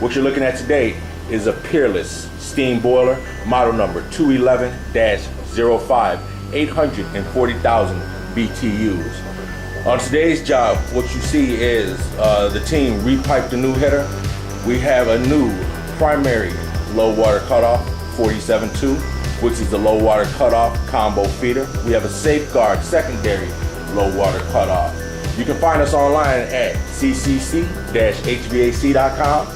What you're looking at today is a Peerless steam boiler, model number 211-05, 840,000 BTUs. On today's job, what you see is the team repiped the new header. We have a new primary low water cutoff, 47.2, which is the low water cutoff combo feeder. We have a safeguard secondary low water cutoff. You can find us online at ccc-hvac.com.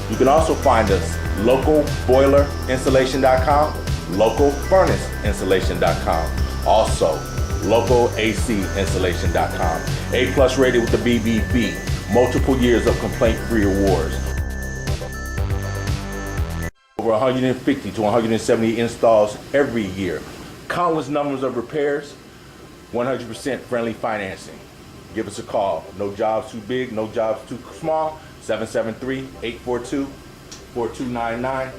You can also find us localboilerinstallation.com, localfurnaceinstallation.com, also localacinstallation.com. A+ rated with the BBB, multiple years of complaint-free awards. Over 150 to 170 installs every year. Countless numbers of repairs, 100% friendly financing. Give us a call. No jobs too big, no jobs too small. 773-842-4299.